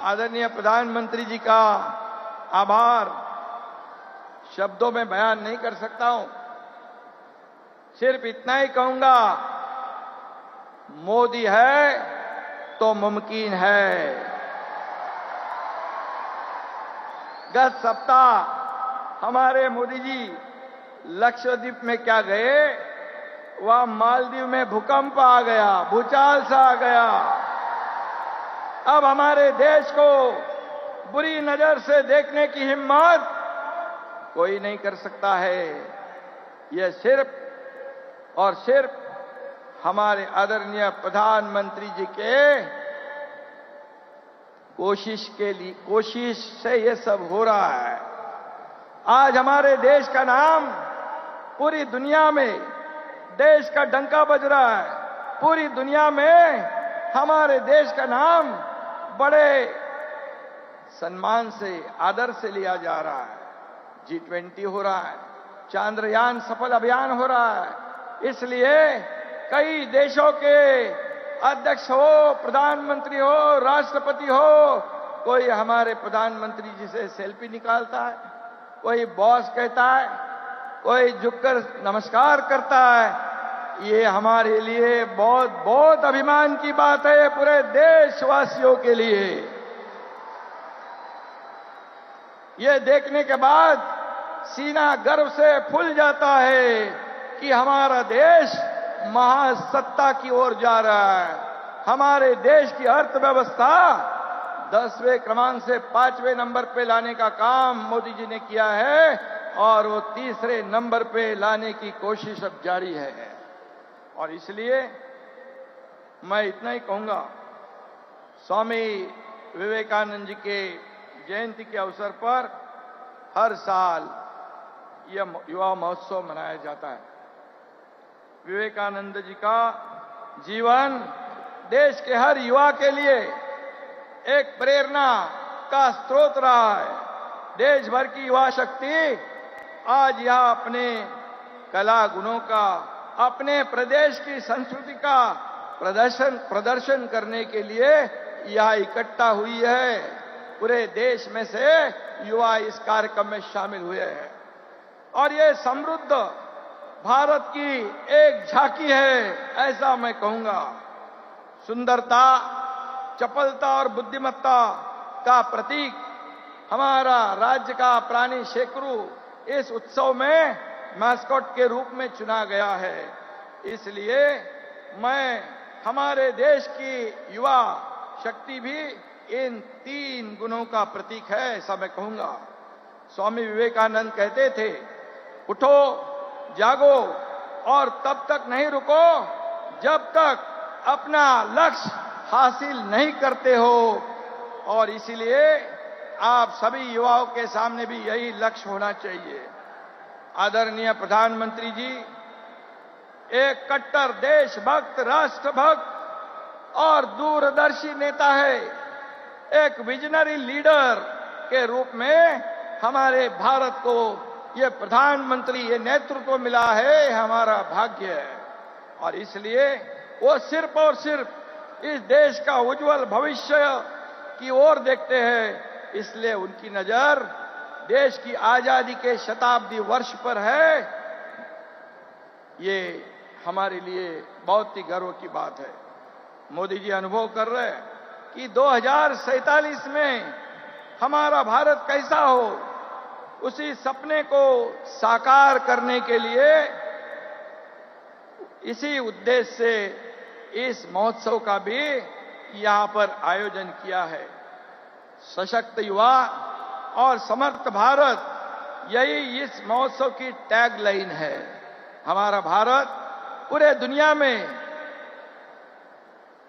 आदरणीय प्रधानमंत्री जी का आभार शब्दों में बयान नहीं कर सकता हूं। सिर्फ इतना ही कहूंगा, मोदी है तो मुमकिन है। गत सप्ताह हमारे मोदी जी लक्षद्वीप में क्या गए, वहां मालदीव में भूकंप आ गया, भूचाल सा आ गया। अब हमारे देश को बुरी नजर से देखने की हिम्मत कोई नहीं कर सकता है। यह सिर्फ और सिर्फ हमारे आदरणीय प्रधानमंत्री जी के कोशिश से ये सब हो रहा है। आज हमारे देश का नाम पूरी दुनिया में, देश का डंका बज रहा है। पूरी दुनिया में हमारे देश का नाम बड़े सम्मान से, आदर से लिया जा रहा है। G20 हो रहा है, चांद्रयान सफल अभियान हो रहा है। इसलिए कई देशों के अध्यक्ष हो, प्रधानमंत्री हो, राष्ट्रपति हो, कोई हमारे प्रधानमंत्री जी से सेल्फी निकालता है, कोई बॉस कहता है, कोई झुककर नमस्कार करता है। ये हमारे लिए बहुत बहुत अभिमान की बात है, पूरे देशवासियों के लिए। ये देखने के बाद सीना गर्व से फूल जाता है कि हमारा देश महासत्ता की ओर जा रहा है। हमारे देश की अर्थव्यवस्था 10वें क्रमांक से 5वें नंबर पे लाने का काम मोदी जी ने किया है और वो 3रे नंबर पे लाने की कोशिश अब जारी है। और इसलिए मैं इतना ही कहूंगा, स्वामी विवेकानंद जी के जयंती के अवसर पर हर साल यह युवा महोत्सव मनाया जाता है। विवेकानंद जी का जीवन देश के हर युवा के लिए एक प्रेरणा का स्रोत रहा है। देश भर की युवा शक्ति आज यह अपने कला गुणों का, अपने प्रदेश की संस्कृति का प्रदर्शन करने के लिए यह इकट्ठा हुई है। पूरे देश में से युवा इस कार्यक्रम में शामिल हुए हैं और ये समृद्ध भारत की एक झांकी है, ऐसा मैं कहूंगा। सुंदरता, चपलता और बुद्धिमत्ता का प्रतीक हमारा राज्य का प्राणी शेकरू इस उत्सव में मैस्कॉट के रूप में चुना गया है। इसलिए मैं हमारे देश की युवा शक्ति भी इन 3 गुणों का प्रतीक है, ऐसा मैं कहूंगा। स्वामी विवेकानंद कहते थे, उठो, जागो और तब तक नहीं रुको जब तक अपना लक्ष्य हासिल नहीं करते हो। और इसीलिए आप सभी युवाओं के सामने भी यही लक्ष्य होना चाहिए। आदरणीय प्रधानमंत्री जी एक कट्टर देशभक्त, राष्ट्रभक्त और दूरदर्शी नेता है। एक विजनरी लीडर के रूप में हमारे भारत को ये प्रधानमंत्री, ये नेतृत्व मिला है, हमारा भाग्य है। और इसलिए वो सिर्फ और सिर्फ इस देश का उज्जवल भविष्य की ओर देखते हैं। इसलिए उनकी नजर देश की आजादी के शताब्दी वर्ष पर है। ये हमारे लिए बहुत ही गर्व की बात है। मोदी जी अनुभव कर रहे हैं कि 2047 में हमारा भारत कैसा हो, उसी सपने को साकार करने के लिए इसी उद्देश्य से इस महोत्सव का भी यहां पर आयोजन किया है। सशक्त युवा और समर्थ भारत, यही इस महोत्सव की टैगलाइन है। हमारा भारत पूरे दुनिया में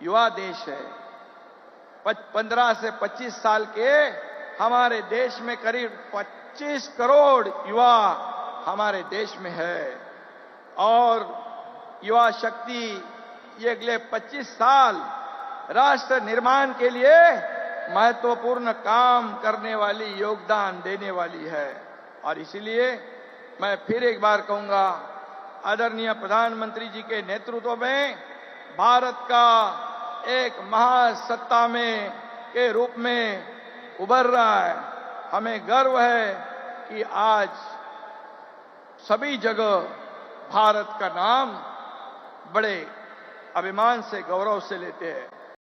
युवा देश है। 15 से 25 साल के हमारे देश में करीब 25 करोड़ युवा हमारे देश में है और युवा शक्ति ये अगले 25 साल राष्ट्र निर्माण के लिए महत्वपूर्ण काम करने वाली, योगदान देने वाली है। और इसलिए मैं फिर एक बार कहूंगा, आदरणीय प्रधानमंत्री जी के नेतृत्व में भारत का एक महासत्ता में के रूप में उभर रहा है। हमें गर्व है कि आज सभी जगह भारत का नाम बड़े अभिमान से, गौरव से लेते हैं।